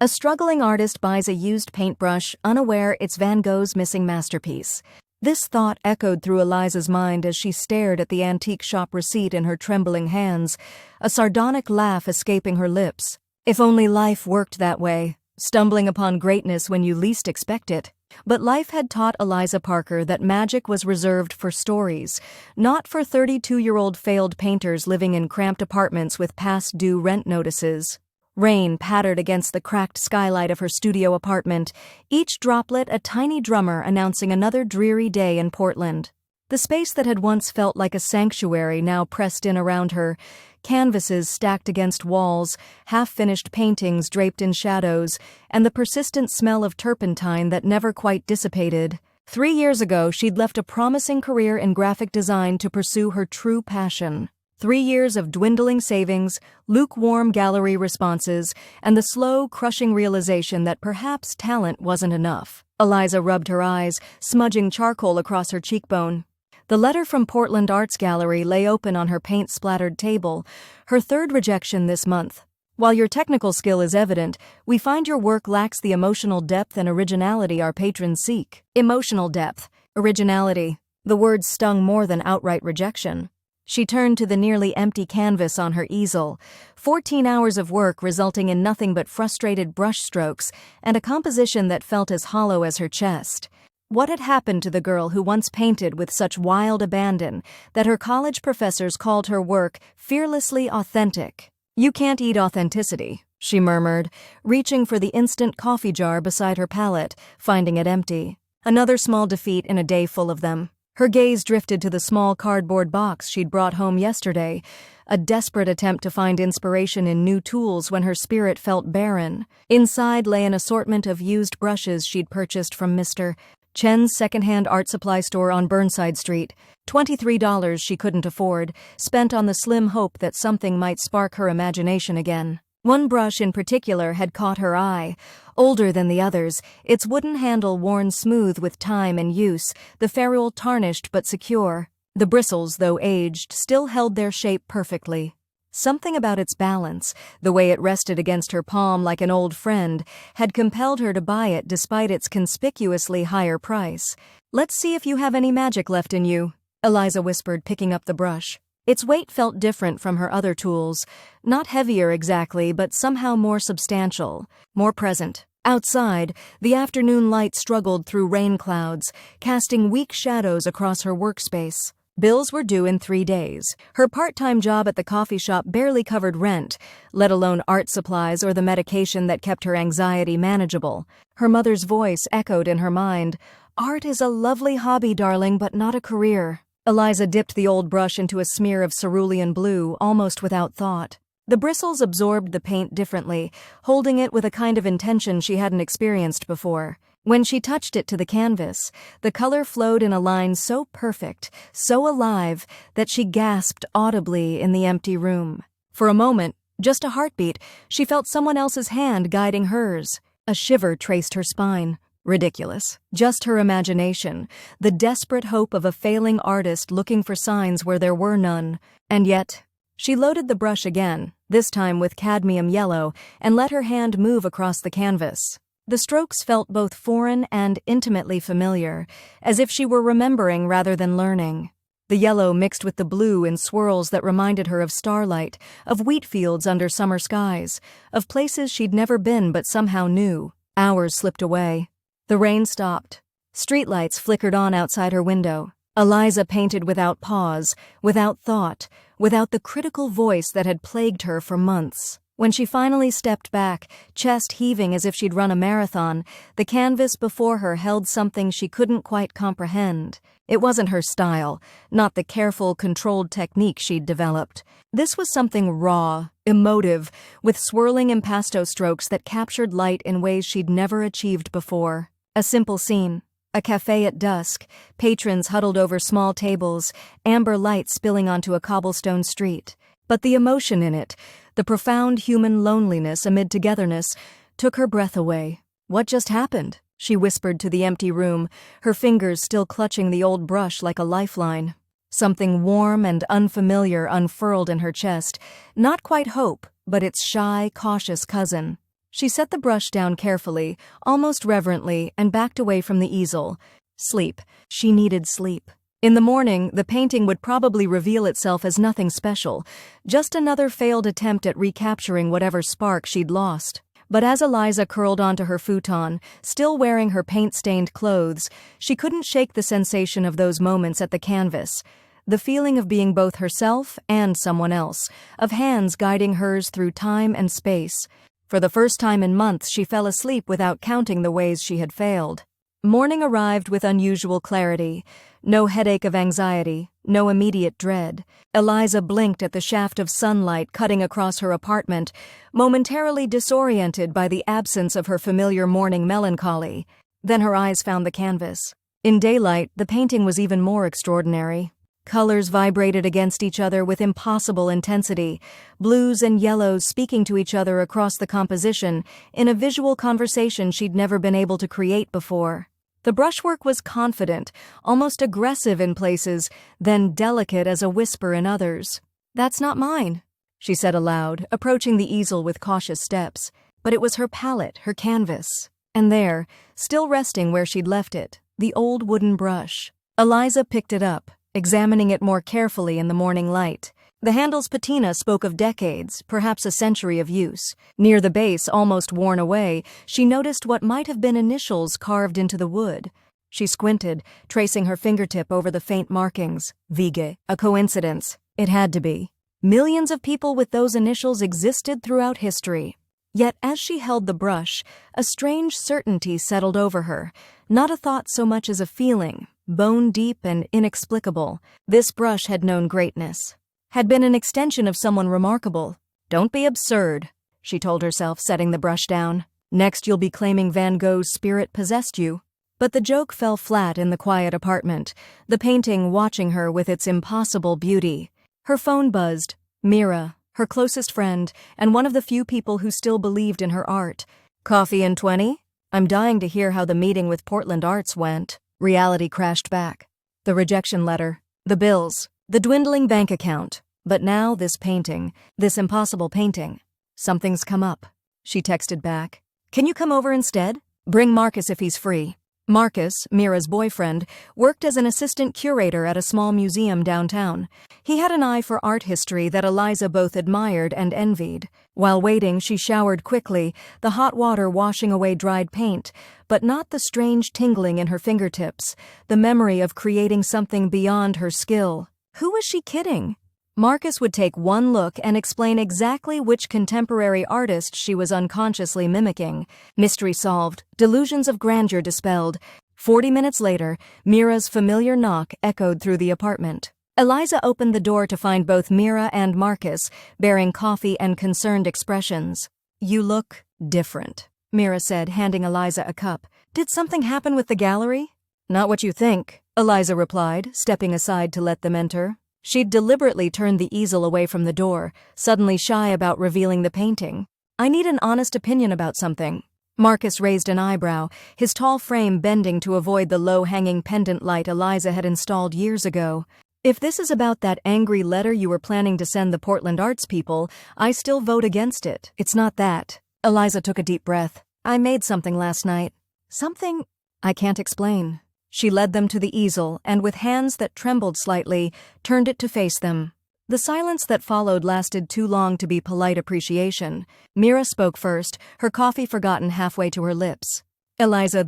A struggling artist buys a used paintbrush, unaware it's Van Gogh's missing masterpiece. This thought echoed through Eliza's mind as she stared at the antique shop receipt in her trembling hands, a sardonic laugh escaping her lips. If only life worked that way, stumbling upon greatness when you least expect it. But life had taught Eliza Parker that magic was reserved for stories, not for 32-year-old failed painters living in cramped apartments with past-due rent notices. Rain pattered against the cracked skylight of her studio apartment, each droplet a tiny drummer announcing another dreary day in Portland. The space that had once felt like a sanctuary now pressed in around her, canvases stacked against walls, half-finished paintings draped in shadows, and the persistent smell of turpentine that never quite dissipated. 3 years ago, she'd left a promising career in graphic design to pursue her true passion. 3 years of dwindling savings, lukewarm gallery responses, and the slow, crushing realization that perhaps talent wasn't enough. Eliza rubbed her eyes, smudging charcoal across her cheekbone. The letter from Portland Arts Gallery lay open on her paint-splattered table, her third rejection this month. While your technical skill is evident, we find your work lacks the emotional depth and originality our patrons seek. Emotional depth, originality. The words stung more than outright rejection. She turned to the nearly empty canvas on her easel, 14 hours of work resulting in nothing but frustrated brushstrokes and a composition that felt as hollow as her chest. What had happened to the girl who once painted with such wild abandon that her college professors called her work fearlessly authentic? "You can't eat authenticity," she murmured, reaching for the instant coffee jar beside her palette, finding it empty. Another small defeat in a day full of them. Her gaze drifted to the small cardboard box she'd brought home yesterday, a desperate attempt to find inspiration in new tools when her spirit felt barren. Inside lay an assortment of used brushes she'd purchased from Mr. Chen's secondhand art supply store on Burnside Street, $23 she couldn't afford, spent on the slim hope that something might spark her imagination again. One brush in particular had caught her eye. Older than the others, its wooden handle worn smooth with time and use, the ferrule tarnished but secure. The bristles, though aged, still held their shape perfectly. Something about its balance, the way it rested against her palm like an old friend, had compelled her to buy it despite its conspicuously higher price. "Let's see if you have any magic left in you," Eliza whispered, picking up the brush. Its weight felt different from her other tools, not heavier exactly, but somehow more substantial, more present. Outside, the afternoon light struggled through rain clouds, casting weak shadows across her workspace. Bills were due in 3 days. Her part-time job at the coffee shop barely covered rent, let alone art supplies or the medication that kept her anxiety manageable. Her mother's voice echoed in her mind, "Art is a lovely hobby, darling, but not a career." Eliza dipped the old brush into a smear of cerulean blue, almost without thought. The bristles absorbed the paint differently, holding it with a kind of intention she hadn't experienced before. When she touched it to the canvas, the color flowed in a line so perfect, so alive, that she gasped audibly in the empty room. For a moment, just a heartbeat, she felt someone else's hand guiding hers. A shiver traced her spine. Ridiculous. Just her imagination, the desperate hope of a failing artist looking for signs where there were none. And yet, she loaded the brush again, this time with cadmium yellow, and let her hand move across the canvas. The strokes felt both foreign and intimately familiar, as if she were remembering rather than learning. The yellow mixed with the blue in swirls that reminded her of starlight, of wheat fields under summer skies, of places she'd never been but somehow knew. Hours slipped away. The rain stopped. Streetlights flickered on outside her window. Eliza painted without pause, without thought, without the critical voice that had plagued her for months. When she finally stepped back, chest heaving as if she'd run a marathon, the canvas before her held something she couldn't quite comprehend. It wasn't her style, not the careful, controlled technique she'd developed. This was something raw, emotive, with swirling impasto strokes that captured light in ways she'd never achieved before. A simple scene. A cafe at dusk, patrons huddled over small tables, amber light spilling onto a cobblestone street. But the emotion in it, the profound human loneliness amid togetherness, took her breath away. "What just happened?" she whispered to the empty room, her fingers still clutching the old brush like a lifeline. Something warm and unfamiliar unfurled in her chest, not quite hope, but its shy, cautious cousin. She set the brush down carefully, almost reverently, and backed away from the easel. Sleep. She needed sleep. In the morning, the painting would probably reveal itself as nothing special, just another failed attempt at recapturing whatever spark she'd lost. But as Eliza curled onto her futon, still wearing her paint-stained clothes, she couldn't shake the sensation of those moments at the canvas. The feeling of being both herself and someone else, of hands guiding hers through time and space. For the first time in months, she fell asleep without counting the ways she had failed. Morning arrived with unusual clarity. No headache of anxiety, no immediate dread. Eliza blinked at the shaft of sunlight cutting across her apartment, momentarily disoriented by the absence of her familiar morning melancholy. Then her eyes found the canvas. In daylight, the painting was even more extraordinary. Colors vibrated against each other with impossible intensity, blues and yellows speaking to each other across the composition in a visual conversation she'd never been able to create before. The brushwork was confident, almost aggressive in places, then delicate as a whisper in others. "That's not mine," she said aloud, approaching the easel with cautious steps. But it was her palette, her canvas. And there, still resting where she'd left it, the old wooden brush. Eliza picked it up, examining it more carefully in the morning light. The handle's patina spoke of decades, perhaps a century of use. Near the base, almost worn away, she noticed what might have been initials carved into the wood. She squinted, tracing her fingertip over the faint markings. Gogh. A coincidence. It had to be. Millions of people with those initials existed throughout history. Yet as she held the brush, a strange certainty settled over her, not a thought so much as a feeling. Bone deep and inexplicable, this brush had known greatness, had been an extension of someone remarkable. "Don't be absurd," she told herself, setting the brush down. "Next you'll be claiming Van Gogh's spirit possessed you." But the joke fell flat in the quiet apartment, the painting watching her with its impossible beauty. Her phone buzzed. Mira, her closest friend, and one of the few people who still believed in her art. "Coffee in 20? I'm dying to hear how the meeting with Portland Arts went." Reality crashed back. The rejection letter, the bills, the dwindling bank account. But now this painting, this impossible painting. "Something's come up," she texted back. "Can you come over instead? Bring Marcus if he's free." Marcus, Mira's boyfriend, worked as an assistant curator at a small museum downtown. He had an eye for art history that Eliza both admired and envied. While waiting, she showered quickly, the hot water washing away dried paint, but not the strange tingling in her fingertips, the memory of creating something beyond her skill. Who was she kidding? Marcus would take one look and explain exactly which contemporary artist she was unconsciously mimicking. Mystery solved, delusions of grandeur dispelled. 40 minutes later, Mira's familiar knock echoed through the apartment. Eliza opened the door to find both Mira and Marcus bearing coffee and concerned expressions. "You look different," Mira said, handing Eliza a cup. "Did something happen with the gallery?" "Not what you think," Eliza replied, stepping aside to let them enter. She'd deliberately turned the easel away from the door, suddenly shy about revealing the painting. "I need an honest opinion about something." Marcus raised an eyebrow, his tall frame bending to avoid the low-hanging pendant light Eliza had installed years ago. "If this is about that angry letter you were planning to send the Portland Arts people, I still vote against it. It's not that." Eliza took a deep breath. "I made something last night." "Something?" "I can't explain." She led them to the easel and, with hands that trembled slightly, turned it to face them. The silence that followed lasted too long to be polite appreciation. Mira spoke first, her coffee forgotten halfway to her lips. "Eliza,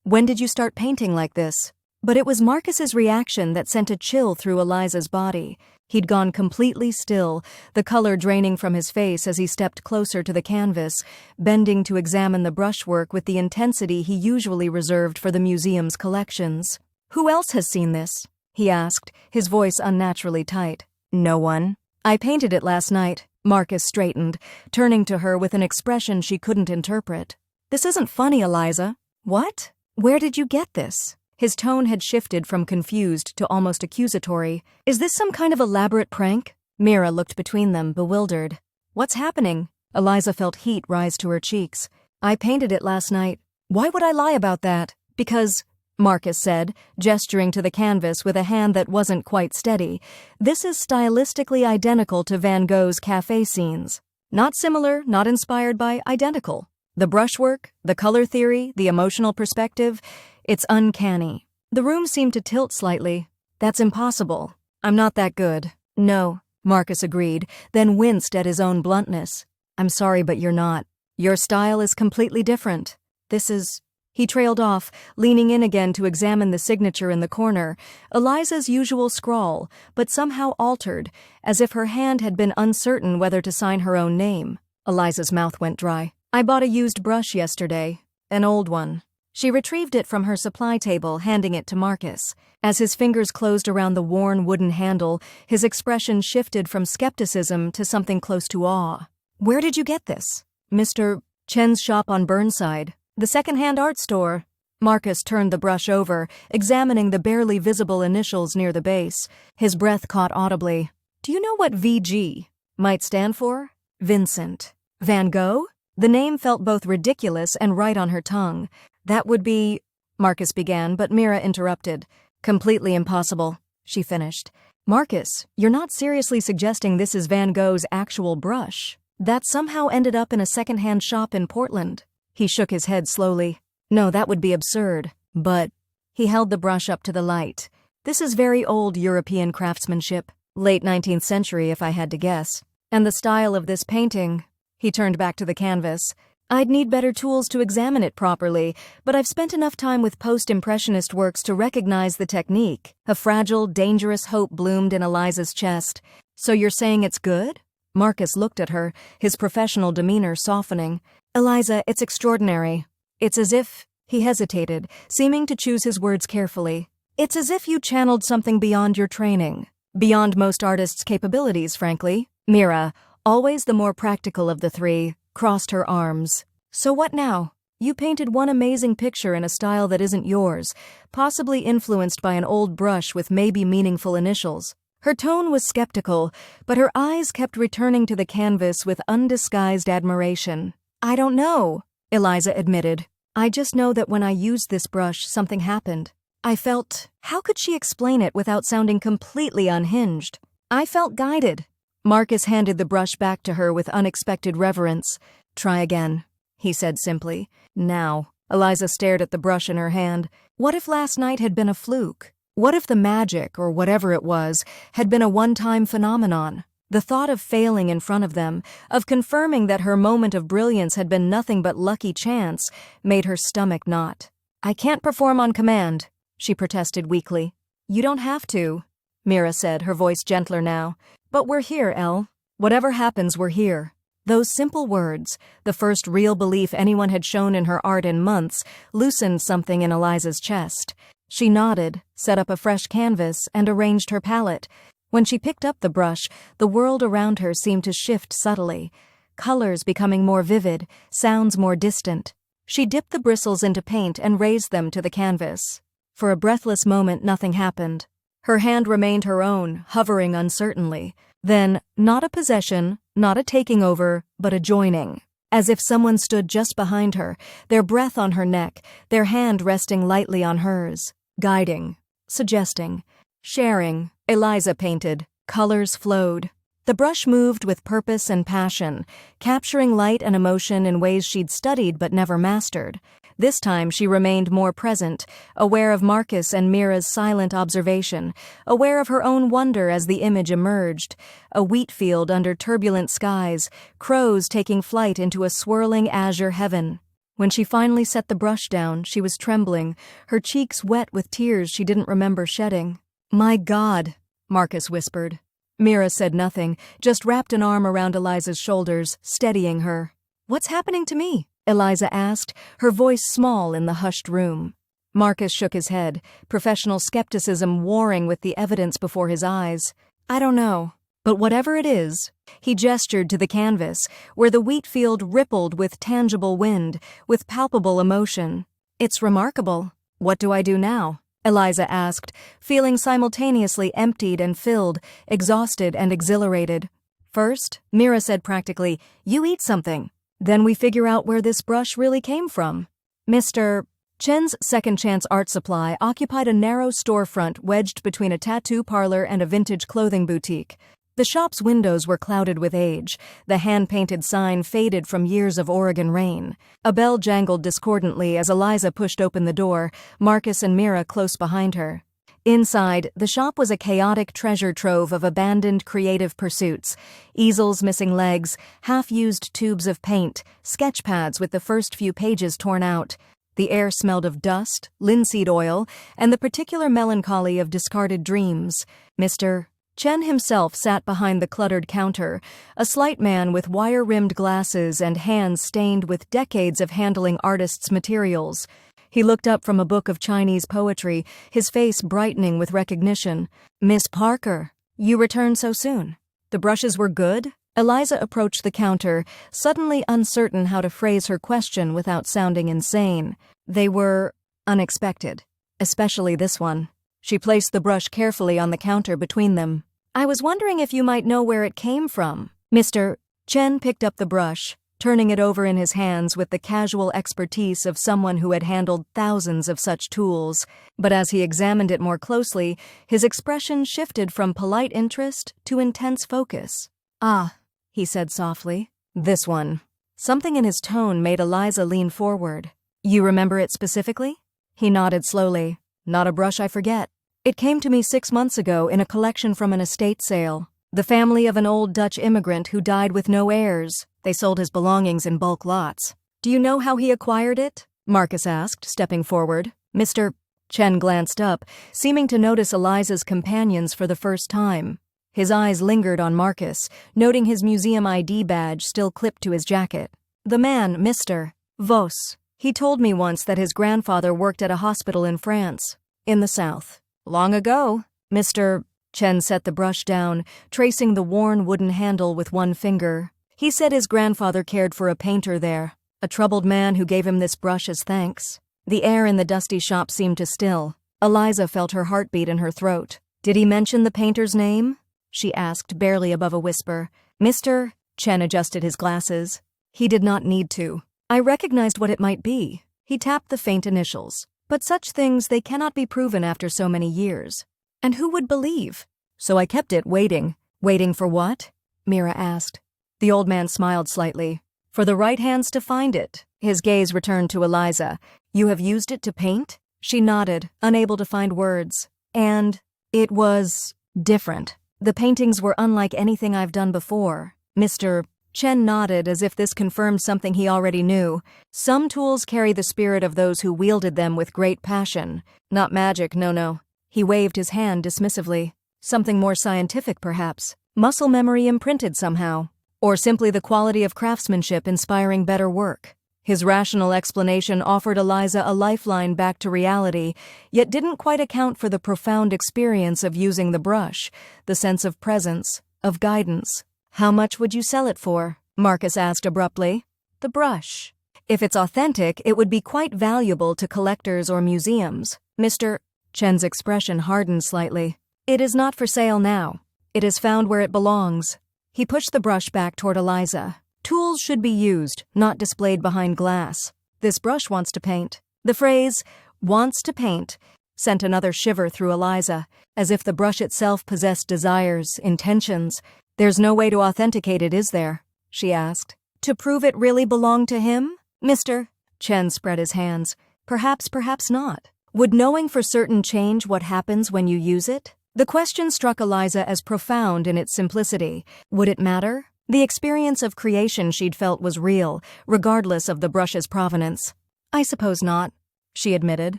when did you start painting like this?" But it was Marcus's reaction that sent a chill through Eliza's body. He'd gone completely still, the color draining from his face as he stepped closer to the canvas, bending to examine the brushwork with the intensity he usually reserved for the museum's collections. "Who else has seen this?" he asked, his voice unnaturally tight. "No one." "I painted it last night." Marcus straightened, turning to her with an expression she couldn't interpret. "This isn't funny, Eliza." "What? Where did you get this?" His tone had shifted from confused to almost accusatory. "Is this some kind of elaborate prank?" Mira looked between them, bewildered. "What's happening?" Eliza felt heat rise to her cheeks. "I painted it last night." "Why would I lie about that?" "Because," Marcus said, gesturing to the canvas with a hand that wasn't quite steady, "this is stylistically identical to Van Gogh's cafe scenes." Not similar, not inspired by, identical. The brushwork, the color theory, the emotional perspective, it's uncanny. The room seemed to tilt slightly. That's impossible. I'm not that good. No, Marcus agreed, then winced at his own bluntness. I'm sorry, but you're not. Your style is completely different. This is... He trailed off, leaning in again to examine the signature in the corner, Eliza's usual scrawl, but somehow altered, as if her hand had been uncertain whether to sign her own name. Eliza's mouth went dry. I bought a used brush yesterday. An old one. She retrieved it from her supply table, handing it to Marcus. As his fingers closed around the worn wooden handle, his expression shifted from skepticism to something close to awe. Where did you get this? Mr. Chen's shop on Burnside. The second-hand art store. Marcus turned the brush over, examining the barely visible initials near the base. His breath caught audibly. Do you know what VG might stand for? Vincent. Van Gogh? The name felt both ridiculous and right on her tongue. That would be... Marcus began, but Mira interrupted. Completely impossible, she finished. Marcus, you're not seriously suggesting this is Van Gogh's actual brush? That somehow ended up in a second-hand shop in Portland? He shook his head slowly. No, that would be absurd. But... He held the brush up to the light. This is very old European craftsmanship. Late 19th century, if I had to guess. And the style of this painting... He turned back to the canvas. I'd need better tools to examine it properly, but I've spent enough time with post-impressionist works to recognize the technique. A fragile, dangerous hope bloomed in Eliza's chest. So you're saying it's good? Marcus looked at her, his professional demeanor softening. Eliza, it's extraordinary. It's as if... He hesitated, seeming to choose his words carefully. It's as if you channeled something beyond your training. Beyond most artists' capabilities, frankly. Mira, always the more practical of the three, crossed her arms. So what now? You painted one amazing picture in a style that isn't yours, possibly influenced by an old brush with maybe meaningful initials. Her tone was skeptical, but her eyes kept returning to the canvas with undisguised admiration. I don't know, Eliza admitted. I just know that when I used this brush, something happened. I felt... How could she explain it without sounding completely unhinged? I felt guided. Marcus handed the brush back to her with unexpected reverence. Try again, he said simply. Now. Eliza stared at the brush in her hand. What if last night had been a fluke? What if the magic, or whatever it was, had been a one-time phenomenon? The thought of failing in front of them, of confirming that her moment of brilliance had been nothing but lucky chance, made her stomach knot. I can't perform on command, she protested weakly. You don't have to, Mira said, her voice gentler now. But we're here, Elle. Whatever happens, we're here. Those simple words, the first real belief anyone had shown in her art in months, loosened something in Eliza's chest. She nodded, set up a fresh canvas, and arranged her palette. When she picked up the brush, the world around her seemed to shift subtly, colors becoming more vivid, sounds more distant. She dipped the bristles into paint and raised them to the canvas. For a breathless moment, nothing happened. Her hand remained her own, hovering uncertainly. Then, not a possession, not a taking over, but a joining. As if someone stood just behind her, their breath on her neck, their hand resting lightly on hers. Guiding, suggesting, sharing. Eliza painted. Colors flowed. The brush moved with purpose and passion, capturing light and emotion in ways she'd studied but never mastered. This time she remained more present, aware of Marcus and Mira's silent observation, aware of her own wonder as the image emerged. A wheat field under turbulent skies, crows taking flight into a swirling azure heaven. When she finally set the brush down, she was trembling, her cheeks wet with tears she didn't remember shedding. My God, Marcus whispered. Mira said nothing, just wrapped an arm around Eliza's shoulders, steadying her. What's happening to me? Eliza asked, her voice small in the hushed room. Marcus shook his head, professional skepticism warring with the evidence before his eyes. I don't know. But whatever it is, he gestured to the canvas, where the wheat field rippled with tangible wind, with palpable emotion. It's remarkable. What do I do now? Eliza asked, feeling simultaneously emptied and filled, exhausted and exhilarated. First, Mira said practically, you eat something. Then we figure out where this brush really came from. Mr. Chen's Second Chance Art Supply occupied a narrow storefront wedged between a tattoo parlor and a vintage clothing boutique. The shop's windows were clouded with age. The hand-painted sign faded from years of Oregon rain. A bell jangled discordantly as Eliza pushed open the door, Marcus and Mira close behind her. Inside, the shop was a chaotic treasure trove of abandoned creative pursuits. Easels missing legs, half-used tubes of paint, sketch pads with the first few pages torn out. The air smelled of dust, linseed oil, and the particular melancholy of discarded dreams. Mr. Chen himself sat behind the cluttered counter, a slight man with wire-rimmed glasses and hands stained with decades of handling artists' materials. He looked up from a book of Chinese poetry, his face brightening with recognition. "Miss Parker, you returned so soon. The brushes were good?" Eliza approached the counter, suddenly uncertain how to phrase her question without sounding insane. They were unexpected, especially this one. She placed the brush carefully on the counter between them. "I was wondering if you might know where it came from." Mr. Chen picked up the brush, turning it over in his hands with the casual expertise of someone who had handled thousands of such tools. But as he examined it more closely, his expression shifted from polite interest to intense focus. "Ah," he said softly. "This one." Something in his tone made Eliza lean forward. "You remember it specifically?" He nodded slowly. "Not a brush I forget. It came to me 6 months ago in a collection from an estate sale. The family of an old Dutch immigrant who died with no heirs. They sold his belongings in bulk lots." "Do you know how he acquired it?" Marcus asked, stepping forward. Mr. Chen glanced up, seeming to notice Eliza's companions for the first time. His eyes lingered on Marcus, noting his museum ID badge still clipped to his jacket. "The man, Mr. Vos. He told me once that his grandfather worked at a hospital in France, in the south. Long ago." Mr. Chen set the brush down, tracing the worn wooden handle with one finger. "He said his grandfather cared for a painter there, a troubled man who gave him this brush as thanks." The air in the dusty shop seemed to still. Eliza felt her heartbeat in her throat. "Did he mention the painter's name?" she asked, barely above a whisper. Mr. Chen adjusted his glasses. "He did not need to. I recognized what it might be." He tapped the faint initials. "But such things, they cannot be proven after so many years. And who would believe? So I kept it waiting." "Waiting for what?" Mira asked. The old man smiled slightly. "For the right hands to find it." His gaze returned to Eliza. "You have used it to paint?" She nodded, unable to find words. "And it was different. The paintings were unlike anything I've done before." Mr. Chen nodded as if this confirmed something he already knew. "Some tools carry the spirit of those who wielded them with great passion. Not magic, no. He waved his hand dismissively. "Something more scientific, perhaps. Muscle memory imprinted somehow. Or simply the quality of craftsmanship inspiring better work." His rational explanation offered Eliza a lifeline back to reality, yet didn't quite account for the profound experience of using the brush, the sense of presence, of guidance. "How much would you sell it for?" Marcus asked abruptly. "The brush. If it's authentic, it would be quite valuable to collectors or museums." Mr. Chen's expression hardened slightly. "It is not for sale now. It is found where it belongs." He pushed the brush back toward Eliza. "Tools should be used, not displayed behind glass. This brush wants to paint." The phrase, "wants to paint," sent another shiver through Eliza, as if the brush itself possessed desires, intentions. "There's no way to authenticate it, is there?" she asked. "To prove it really belonged to him?" Mr. Chen spread his hands. Perhaps not. Would knowing for certain change what happens when you use it? The question struck Eliza as profound in its simplicity. Would it matter? The experience of creation she'd felt was real, regardless of the brush's provenance. "I suppose not," she admitted.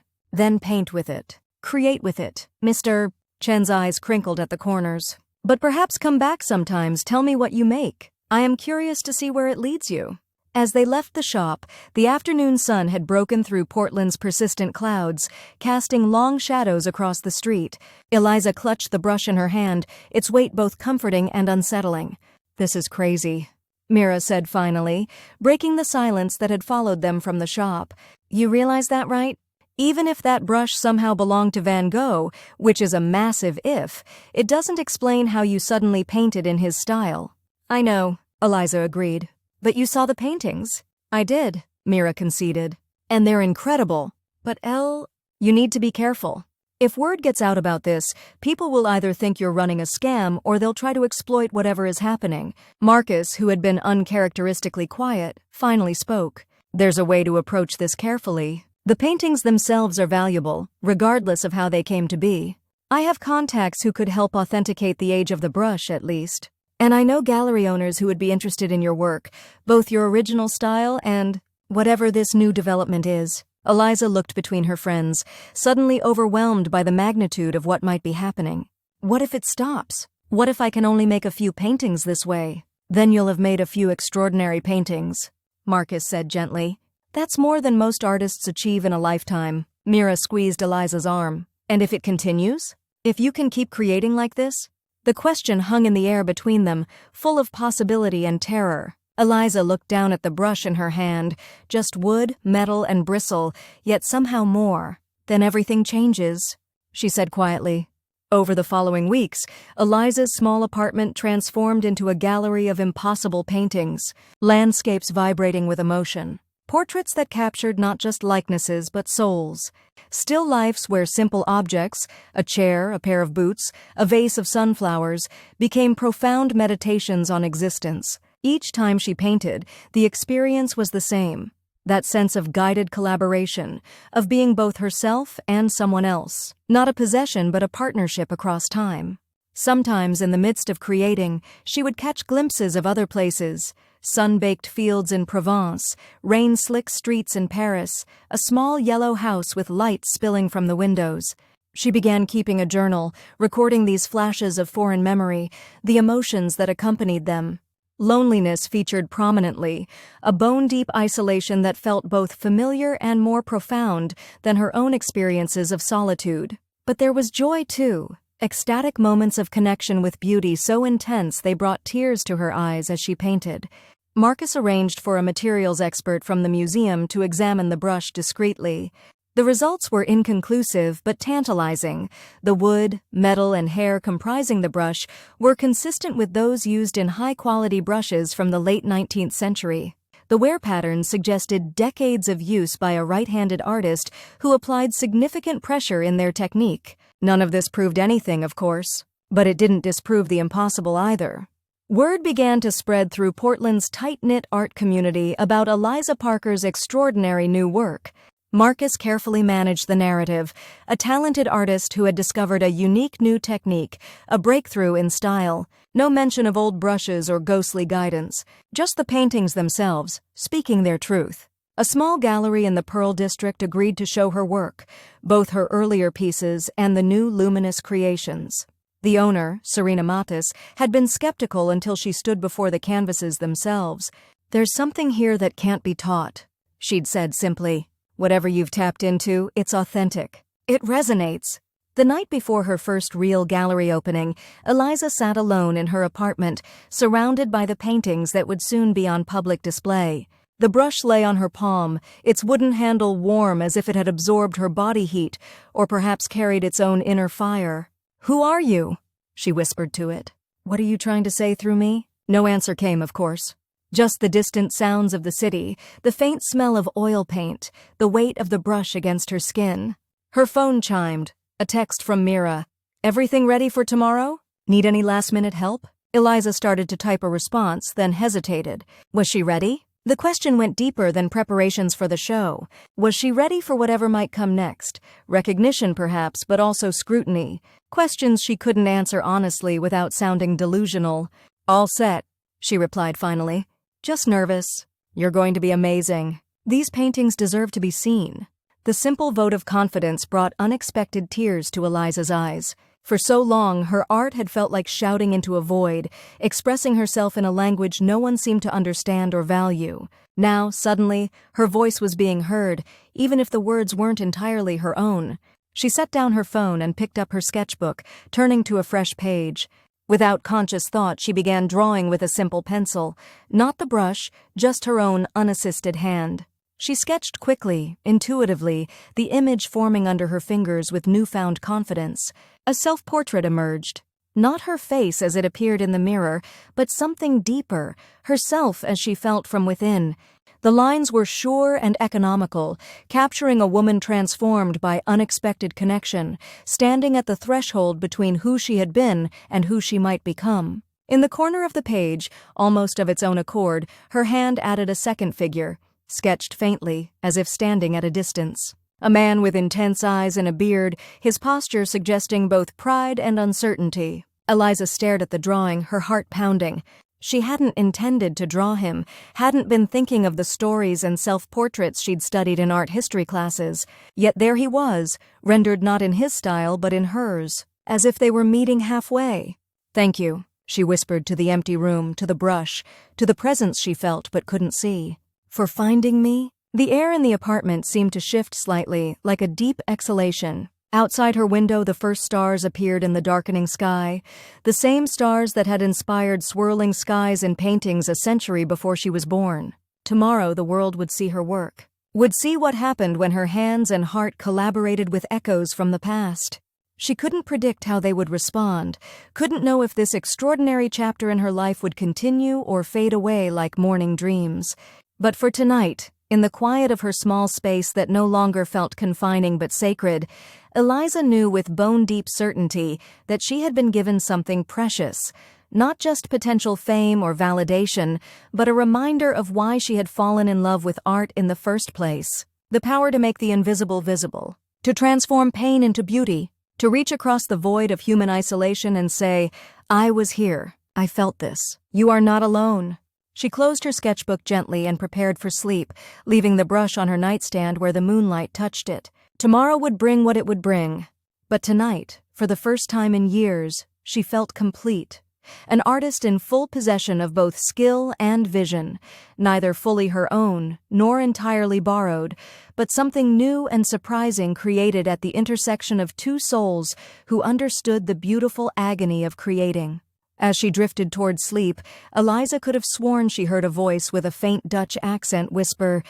"Then paint with it. Create with it." Mr. Chen's eyes crinkled at the corners. "But perhaps come back sometimes, tell me what you make. I am curious to see where it leads you." As they left the shop, the afternoon sun had broken through Portland's persistent clouds, casting long shadows across the street. Eliza clutched the brush in her hand, its weight both comforting and unsettling. "This is crazy," Mira said finally, breaking the silence that had followed them from the shop. "You realize that, right? Even if that brush somehow belonged to Van Gogh, which is a massive if, it doesn't explain how you suddenly painted in his style." "I know," Eliza agreed. "But you saw the paintings." "I did," Mira conceded. "And they're incredible. But you need to be careful. If word gets out about this, people will either think you're running a scam or they'll try to exploit whatever is happening. Marcus, who had been uncharacteristically quiet, finally spoke. There's a way to approach this carefully. The paintings themselves are valuable, regardless of how they came to be. I have contacts who could help authenticate the age of the brush, at least. And I know gallery owners who would be interested in your work, both your original style and whatever this new development is. Eliza looked between her friends, suddenly overwhelmed by the magnitude of what might be happening. What if it stops? What if I can only make a few paintings this way? Then you'll have made a few extraordinary paintings, Marcus said gently. That's more than most artists achieve in a lifetime. Mira squeezed Eliza's arm. And if it continues? If you can keep creating like this? The question hung in the air between them, full of possibility and terror. Eliza looked down at the brush in her hand, just wood, metal, and bristle, yet somehow more. Then everything changes, she said quietly. Over the following weeks, Eliza's small apartment transformed into a gallery of impossible paintings, landscapes vibrating with emotion, portraits that captured not just likenesses but souls, still lifes where simple objects, a chair, a pair of boots, a vase of sunflowers, became profound meditations on existence. Each time she painted, the experience was the same, that sense of guided collaboration, of being both herself and someone else, not a possession but a partnership across time. Sometimes in the midst of creating, she would catch glimpses of other places, sun-baked fields in Provence, rain-slick streets in Paris, a small yellow house with light spilling from the windows. She began keeping a journal, recording these flashes of foreign memory, the emotions that accompanied them. Loneliness featured prominently, a bone-deep isolation that felt both familiar and more profound than her own experiences of solitude. But there was joy, too, ecstatic moments of connection with beauty so intense they brought tears to her eyes as she painted. Marcus arranged for a materials expert from the museum to examine the brush discreetly. The results were inconclusive but tantalizing. The wood, metal, and hair comprising the brush were consistent with those used in high-quality brushes from the late 19th century. The wear patterns suggested decades of use by a right-handed artist who applied significant pressure in their technique. None of this proved anything, of course, but it didn't disprove the impossible either. Word began to spread through Portland's tight-knit art community about Eliza Parker's extraordinary new work. Marcus carefully managed the narrative, a talented artist who had discovered a unique new technique, a breakthrough in style. No mention of old brushes or ghostly guidance, just the paintings themselves, speaking their truth. A small gallery in the Pearl District agreed to show her work, both her earlier pieces and the new luminous creations. The owner, Serena Matis, had been skeptical until she stood before the canvases themselves. "There's something here that can't be taught," she'd said simply. "Whatever you've tapped into, it's authentic. It resonates." The night before her first real gallery opening, Eliza sat alone in her apartment, surrounded by the paintings that would soon be on public display. The brush lay on her palm, its wooden handle warm as if it had absorbed her body heat, or perhaps carried its own inner fire. "Who are you?" she whispered to it. "What are you trying to say through me?" No answer came, of course. Just the distant sounds of the city, the faint smell of oil paint, the weight of the brush against her skin. Her phone chimed, a text from Mira. "Everything ready for tomorrow? Need any last-minute help?" Eliza started to type a response, then hesitated. Was she ready? The question went deeper than preparations for the show. Was she ready for whatever might come next? Recognition, perhaps, but also scrutiny. Questions she couldn't answer honestly without sounding delusional. "All set," she replied finally. "Just nervous. You're going to be amazing. These paintings deserve to be seen." The simple vote of confidence brought unexpected tears to Eliza's eyes. For so long, her art had felt like shouting into a void, expressing herself in a language no one seemed to understand or value. Now, suddenly, her voice was being heard, even if the words weren't entirely her own. She set down her phone and picked up her sketchbook, turning to a fresh page. Without conscious thought, she began drawing with a simple pencil, not the brush, just her own unassisted hand. She sketched quickly, intuitively, the image forming under her fingers with newfound confidence. A self-portrait emerged. Not her face as it appeared in the mirror, but something deeper, herself as she felt from within. The lines were sure and economical, capturing a woman transformed by unexpected connection, standing at the threshold between who she had been and who she might become. In the corner of the page, almost of its own accord, her hand added a second figure, sketched faintly, as if standing at a distance. A man with intense eyes and a beard, his posture suggesting both pride and uncertainty. Eliza stared at the drawing, her heart pounding. She hadn't intended to draw him, hadn't been thinking of the stories and self-portraits she'd studied in art history classes. Yet there he was, rendered not in his style but in hers, as if they were meeting halfway. "Thank you," she whispered to the empty room, to the brush, to the presence she felt but couldn't see. "For finding me?" The air in the apartment seemed to shift slightly, like a deep exhalation. Outside her window, the first stars appeared in the darkening sky, the same stars that had inspired swirling skies in paintings a century before she was born. Tomorrow the world would see her work, would see what happened when her hands and heart collaborated with echoes from the past. She couldn't predict how they would respond, couldn't know if this extraordinary chapter in her life would continue or fade away like morning dreams. But for tonight, in the quiet of her small space that no longer felt confining but sacred, Eliza knew with bone-deep certainty that she had been given something precious, not just potential fame or validation, but a reminder of why she had fallen in love with art in the first place. The power to make the invisible visible, to transform pain into beauty, to reach across the void of human isolation and say, "I was here, I felt this. You are not alone." She closed her sketchbook gently and prepared for sleep, leaving the brush on her nightstand where the moonlight touched it. Tomorrow would bring what it would bring. But tonight, for the first time in years, she felt complete. An artist in full possession of both skill and vision, neither fully her own, nor entirely borrowed, but something new and surprising created at the intersection of two souls who understood the beautiful agony of creating. As she drifted toward sleep, Eliza could have sworn she heard a voice with a faint Dutch accent whisper,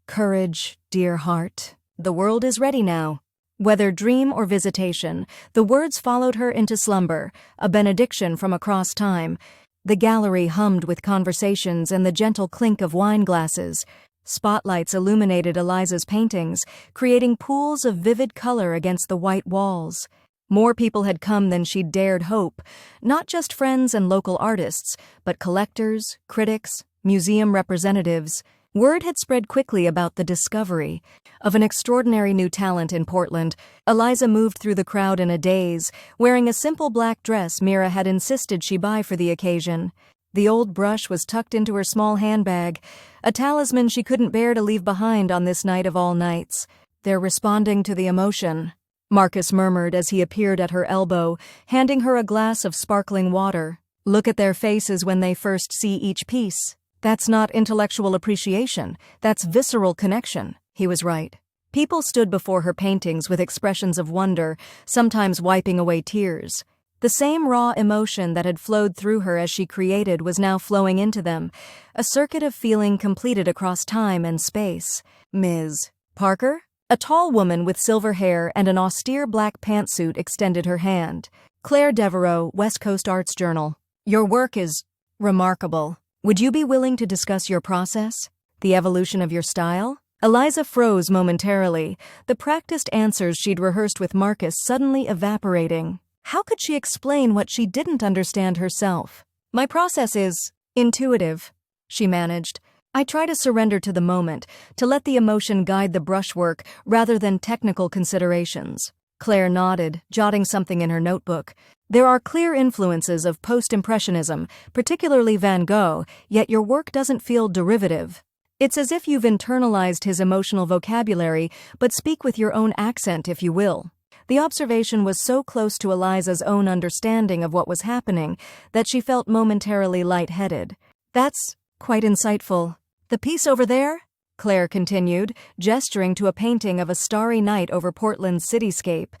"Courage, dear heart. The world is ready now." Whether dream or visitation, the words followed her into slumber, a benediction from across time. The gallery hummed with conversations and the gentle clink of wine glasses. Spotlights illuminated Eliza's paintings, creating pools of vivid color against the white walls. More people had come than she'd dared hope, not just friends and local artists, but collectors, critics, museum representatives. Word had spread quickly about the discovery of an extraordinary new talent in Portland. Eliza moved through the crowd in a daze, wearing a simple black dress Mira had insisted she buy for the occasion. The old brush was tucked into her small handbag, a talisman she couldn't bear to leave behind on this night of all nights. "They're responding to the emotion," Marcus murmured as he appeared at her elbow, handing her a glass of sparkling water. "Look at their faces when they first see each piece. That's not intellectual appreciation, that's visceral connection." He was right. People stood before her paintings with expressions of wonder, sometimes wiping away tears. The same raw emotion that had flowed through her as she created was now flowing into them, a circuit of feeling completed across time and space. "Ms. Parker?" A tall woman with silver hair and an austere black pantsuit extended her hand. "Claire Devereaux, West Coast Arts Journal. Your work is remarkable. Would you be willing to discuss your process? The evolution of your style?" Eliza froze momentarily, the practiced answers she'd rehearsed with Marcus suddenly evaporating. How could she explain what she didn't understand herself? "My process is intuitive," she managed. "I try to surrender to the moment, to let the emotion guide the brushwork rather than technical considerations." Claire nodded, jotting something in her notebook. "There are clear influences of post-impressionism, particularly Van Gogh, yet your work doesn't feel derivative. It's as if you've internalized his emotional vocabulary, but speak with your own accent, if you will." The observation was so close to Eliza's own understanding of what was happening that she felt momentarily lightheaded. "That's quite insightful. The piece over there?" Claire continued, gesturing to a painting of a starry night over Portland's cityscape,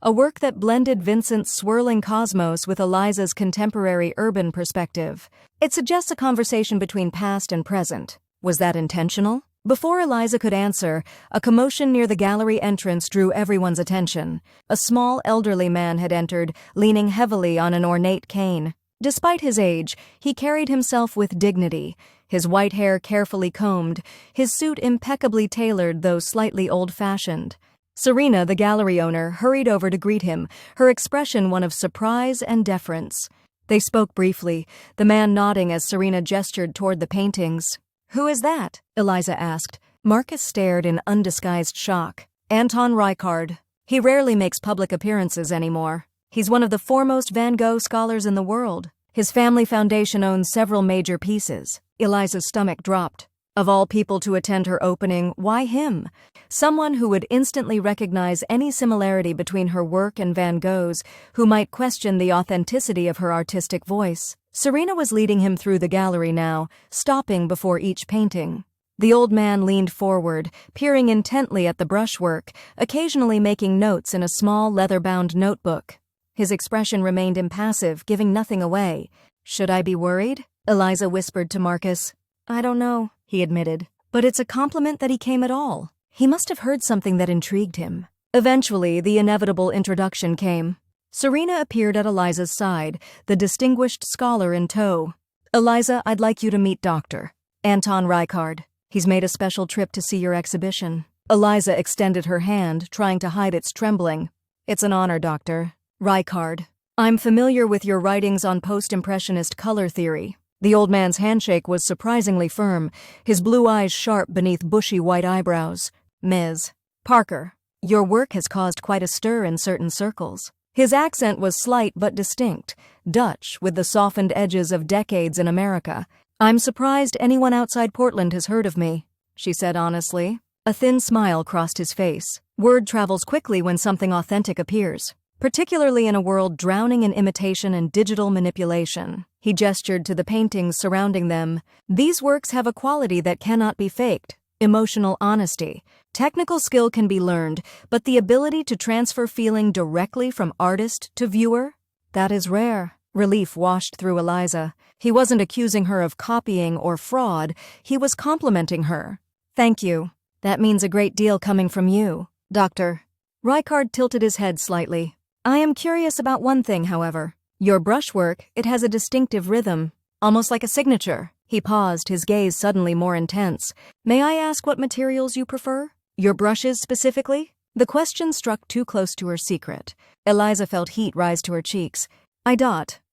a work that blended Vincent's swirling cosmos with Eliza's contemporary urban perspective. "It suggests a conversation between past and present. Was that intentional?" Before Eliza could answer, a commotion near the gallery entrance drew everyone's attention. A small, elderly man had entered, leaning heavily on an ornate cane. Despite his age, he carried himself with dignity. his white hair carefully combed, his suit impeccably tailored though slightly old-fashioned. Serena, the gallery owner, hurried over to greet him, her expression one of surprise and deference. They spoke briefly, the man nodding as Serena gestured toward the paintings. "Who is that?" Eliza asked. Marcus stared in undisguised shock. "Anton Ricard. He rarely makes public appearances anymore. He's one of the foremost Van Gogh scholars in the world. His family foundation owns several major pieces." Eliza's stomach dropped. Of all people to attend her opening, why him? Someone who would instantly recognize any similarity between her work and Van Gogh's, who might question the authenticity of her artistic voice. Serena was leading him through the gallery now, stopping before each painting. The old man leaned forward, peering intently at the brushwork, occasionally making notes in a small leather-bound notebook. His expression remained impassive, giving nothing away. "Should I be worried?" Eliza whispered to Marcus. "I don't know," he admitted. "But it's a compliment that he came at all. He must have heard something that intrigued him." Eventually, the inevitable introduction came. Serena appeared at Eliza's side, the distinguished scholar in tow. "Eliza, I'd like you to meet Dr. Anton Ricard. He's made a special trip to see your exhibition." Eliza extended her hand, trying to hide its trembling. "It's an honor, Dr. Ricard. I'm familiar with your writings on post-impressionist color theory." The old man's handshake was surprisingly firm, his blue eyes sharp beneath bushy white eyebrows. "Ms. Parker, your work has caused quite a stir in certain circles." His accent was slight but distinct, Dutch with the softened edges of decades in America. "I'm surprised anyone outside Portland has heard of me," she said honestly. A thin smile crossed his face. Word travels quickly when something authentic appears, particularly in a world drowning in imitation and digital manipulation. He gestured to the paintings surrounding them. "These works have a quality that cannot be faked. Emotional honesty. Technical skill can be learned, but the ability to transfer feeling directly from artist to viewer? That is rare." Relief washed through Eliza. He wasn't accusing her of copying or fraud, he was complimenting her. "Thank you. That means a great deal coming from you, Dr. Ricard tilted his head slightly. "I am curious about one thing, however. Your brushwork, it has a distinctive rhythm, almost like a signature." He paused, his gaze suddenly more intense. "May I ask what materials you prefer? Your brushes specifically?" The question struck too close to her secret. Eliza felt heat rise to her cheeks. "I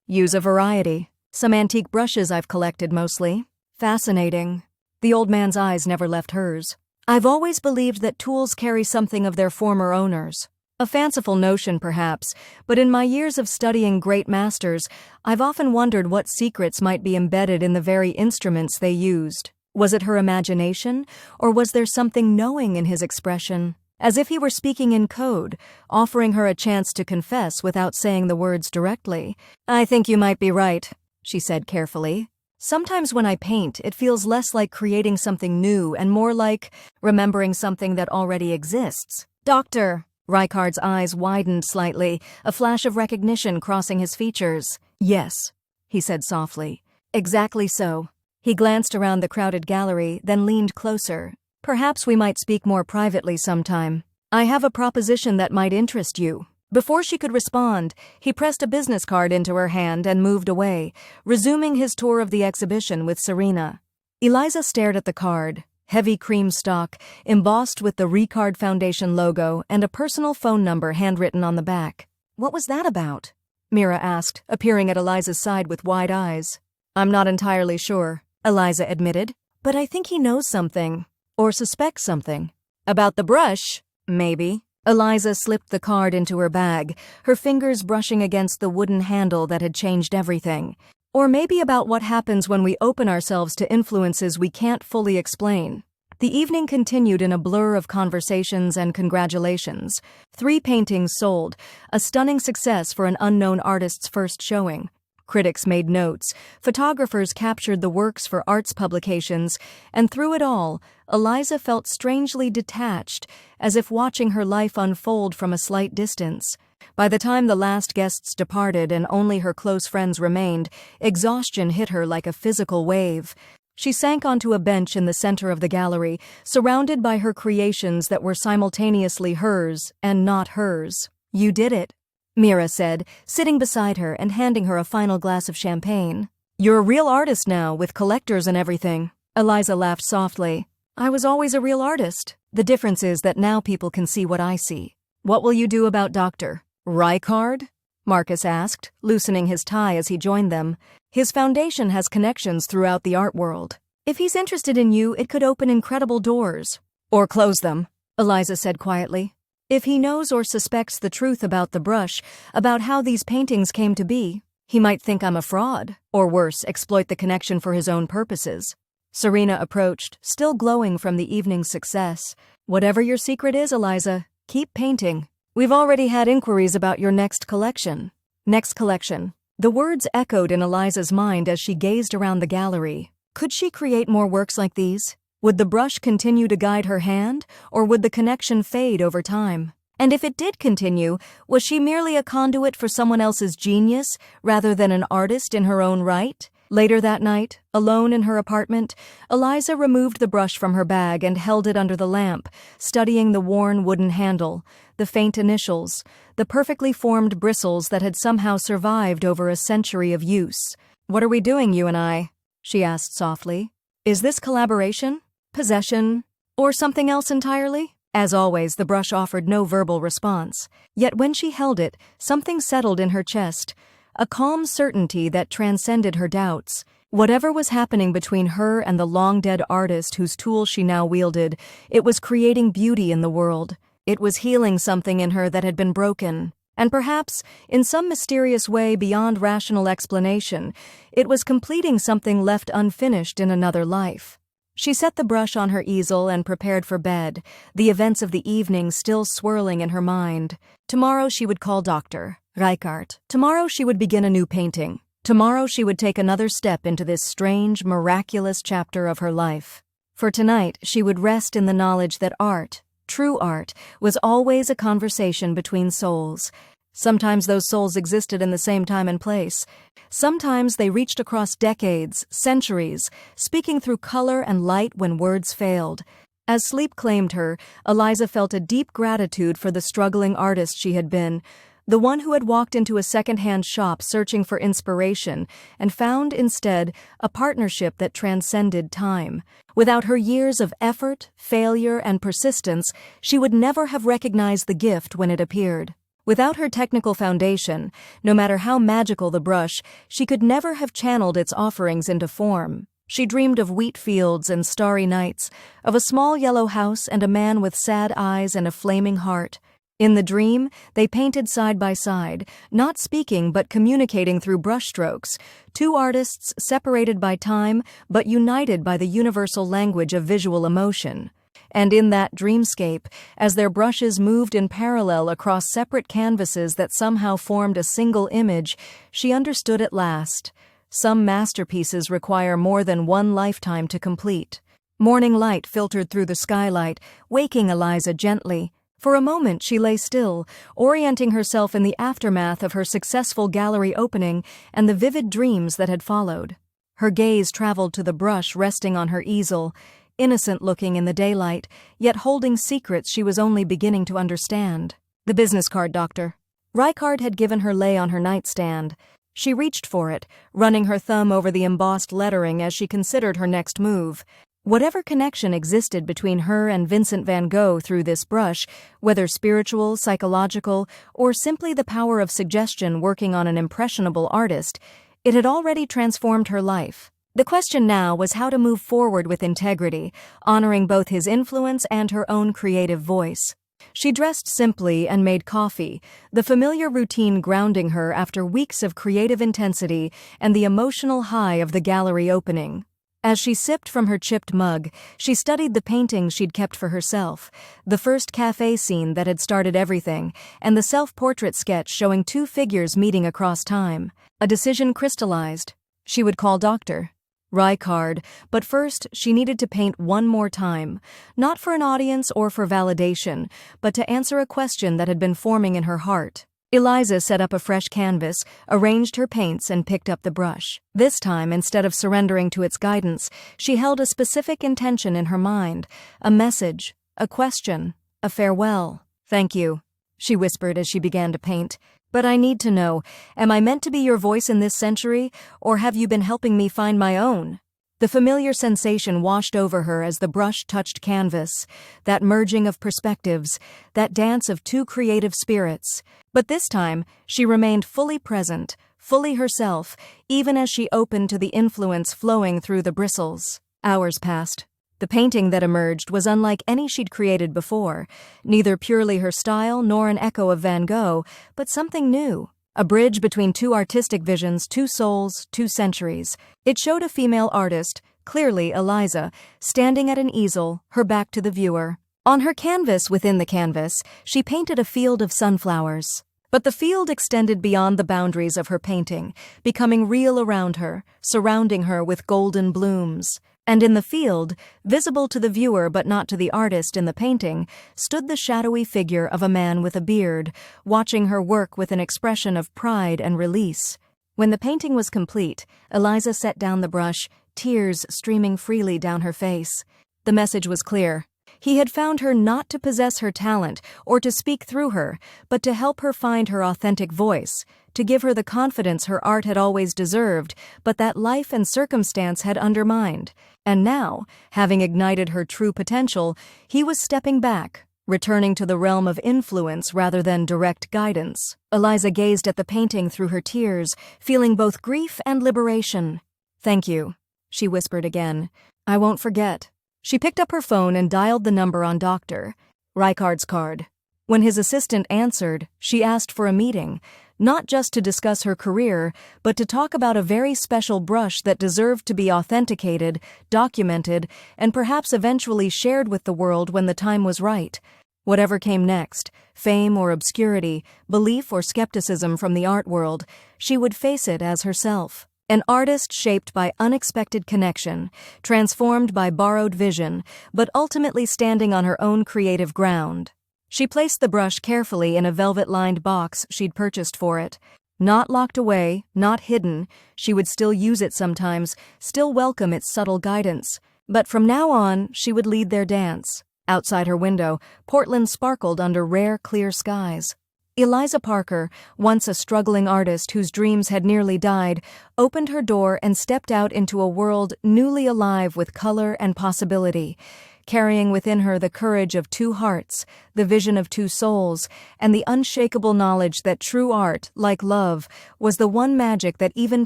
use a variety. Some antique brushes I've collected mostly." "Fascinating." The old man's eyes never left hers. "I've always believed that tools carry something of their former owners. A fanciful notion, perhaps, but in my years of studying great masters, I've often wondered what secrets might be embedded in the very instruments they used. Was it her imagination, or was there something knowing in his expression? As if he were speaking in code, offering her a chance to confess without saying the words directly. "I think you might be right," she said carefully. "Sometimes when I paint, it feels less like creating something new and more like remembering something that already exists." "Doctor." Ricard's eyes widened slightly, a flash of recognition crossing his features. "Yes," he said softly. "Exactly so." He glanced around the crowded gallery, then leaned closer. "Perhaps we might speak more privately sometime. I have a proposition that might interest you." Before she could respond, he pressed a business card into her hand and moved away, resuming his tour of the exhibition with Serena. Eliza stared at the card. Heavy cream stock, embossed with the Ricard Foundation logo and a personal phone number handwritten on the back. "What was that about?" Mira asked, appearing at Eliza's side with wide eyes. "I'm not entirely sure," Eliza admitted, "but I think he knows something, or suspects something. About the brush, maybe." Eliza slipped the card into her bag, her fingers brushing against the wooden handle that had changed everything. "Or maybe about what happens when we open ourselves to influences we can't fully explain." The evening continued in a blur of conversations and congratulations. 3 paintings sold, a stunning success for an unknown artist's first showing. Critics made notes, photographers captured the works for arts publications, and through it all, Eliza felt strangely detached, as if watching her life unfold from a slight distance. By the time the last guests departed and only her close friends remained, exhaustion hit her like a physical wave. She sank onto a bench in the center of the gallery, surrounded by her creations that were simultaneously hers and not hers. "You did it," Mira said, sitting beside her and handing her a final glass of champagne. You're a real artist now, with collectors and everything. Eliza laughed softly. I was always a real artist. The difference is that now people can see what I see. What will you do about Dr. Rykard? Marcus asked, loosening his tie as he joined them. His foundation has connections throughout the art world. If he's interested in you, it could open incredible doors. Or close them, Eliza said quietly. If he knows or suspects the truth about the brush, about how these paintings came to be, he might think I'm a fraud, or worse, exploit the connection for his own purposes. Serena approached, still glowing from the evening's success. Whatever your secret is, Eliza, keep painting. We've already had inquiries about your next collection. Next collection. The words echoed in Eliza's mind as she gazed around the gallery. Could she create more works like these? Would the brush continue to guide her hand, or would the connection fade over time? And if it did continue, was she merely a conduit for someone else's genius, rather than an artist in her own right? Later that night, alone in her apartment, Eliza removed the brush from her bag and held it under the lamp, studying the worn wooden handle, the faint initials, the perfectly formed bristles that had somehow survived over a century of use. What are we doing, you and I? She asked softly. Is this collaboration? Possession? Or something else entirely? As always, the brush offered no verbal response. Yet when she held it, something settled in her chest, a calm certainty that transcended her doubts. Whatever was happening between her and the long-dead artist whose tool she now wielded, it was creating beauty in the world. It was healing something in her that had been broken. And perhaps, in some mysterious way beyond rational explanation, it was completing something left unfinished in another life. She set the brush on her easel and prepared for bed, the events of the evening still swirling in her mind. Tomorrow she would call Dr. Rykard. Tomorrow she would begin a new painting. Tomorrow she would take another step into this strange, miraculous chapter of her life. For tonight she would rest in the knowledge that art, true art, was always a conversation between souls. Sometimes those souls existed in the same time and place. Sometimes they reached across decades, centuries, speaking through color and light when words failed. As sleep claimed her, Eliza felt a deep gratitude for the struggling artist she had been, the one who had walked into a second-hand shop searching for inspiration and found, instead, a partnership that transcended time. Without her years of effort, failure, and persistence, she would never have recognized the gift when it appeared. Without her technical foundation, no matter how magical the brush, she could never have channeled its offerings into form. She dreamed of wheat fields and starry nights, of a small yellow house and a man with sad eyes and a flaming heart. In the dream, they painted side by side, not speaking but communicating through brushstrokes, two artists separated by time but united by the universal language of visual emotion. And in that dreamscape, as their brushes moved in parallel across separate canvases that somehow formed a single image, she understood at last. Some masterpieces require more than one lifetime to complete. Morning light filtered through the skylight, waking Eliza gently. For a moment she lay still, orienting herself in the aftermath of her successful gallery opening and the vivid dreams that had followed. Her gaze traveled to the brush resting on her easel, innocent-looking in the daylight, yet holding secrets she was only beginning to understand. The business card, Doctor. Rykard had given her lay on her nightstand. She reached for it, running her thumb over the embossed lettering as she considered her next move. Whatever connection existed between her and Vincent van Gogh through this brush, whether spiritual, psychological, or simply the power of suggestion working on an impressionable artist, it had already transformed her life. The question now was how to move forward with integrity, honoring both his influence and her own creative voice. She dressed simply and made coffee, the familiar routine grounding her after weeks of creative intensity and the emotional high of the gallery opening. As she sipped from her chipped mug, she studied the paintings she'd kept for herself, the first cafe scene that had started everything, and the self-portrait sketch showing two figures meeting across time. A decision crystallized. She would call Dr. Rykard, but first she needed to paint one more time, not for an audience or for validation, but to answer a question that had been forming in her heart. Eliza set up a fresh canvas, arranged her paints, and picked up the brush. This time, instead of surrendering to its guidance, she held a specific intention in her mind, a message, a question, a farewell. Thank you. she whispered as she began to paint. "But I need to know, am I meant to be your voice in this century, or have you been helping me find my own?" The familiar sensation washed over her as the brush touched canvas, that merging of perspectives, that dance of two creative spirits. But this time, she remained fully present, fully herself, even as she opened to the influence flowing through the bristles. Hours passed. The painting that emerged was unlike any she'd created before, neither purely her style nor an echo of Van Gogh, but something new. A bridge between two artistic visions, two souls, two centuries. It showed a female artist, clearly Eliza, standing at an easel, her back to the viewer. On her canvas within the canvas, she painted a field of sunflowers. But the field extended beyond the boundaries of her painting, becoming real around her, surrounding her with golden blooms. And in the field, visible to the viewer but not to the artist in the painting, stood the shadowy figure of a man with a beard, watching her work with an expression of pride and release. When the painting was complete, Eliza set down the brush, tears streaming freely down her face. The message was clear. He had found her not to possess her talent or to speak through her, but to help her find her authentic voice, to give her the confidence her art had always deserved, but that life and circumstance had undermined. And now, having ignited her true potential, he was stepping back, returning to the realm of influence rather than direct guidance. Eliza gazed at the painting through her tears, feeling both grief and liberation. "Thank you," she whispered again. "I won't forget." She picked up her phone and dialed the number on Dr. Reichard's card. When his assistant answered, she asked for a meeting, not just to discuss her career, but to talk about a very special brush that deserved to be authenticated, documented, and perhaps eventually shared with the world when the time was right. Whatever came next, fame or obscurity, belief or skepticism from the art world, she would face it as herself. An artist shaped by unexpected connection, transformed by borrowed vision, but ultimately standing on her own creative ground. She placed the brush carefully in a velvet-lined box she'd purchased for it. Not locked away, not hidden, she would still use it sometimes, still welcome its subtle guidance. But from now on, she would lead their dance. Outside her window, Portland sparkled under rare, clear skies. Eliza Parker, once a struggling artist whose dreams had nearly died, opened her door and stepped out into a world newly alive with color and possibility, carrying within her the courage of two hearts, the vision of two souls, and the unshakable knowledge that true art, like love, was the one magic that even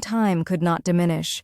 time could not diminish.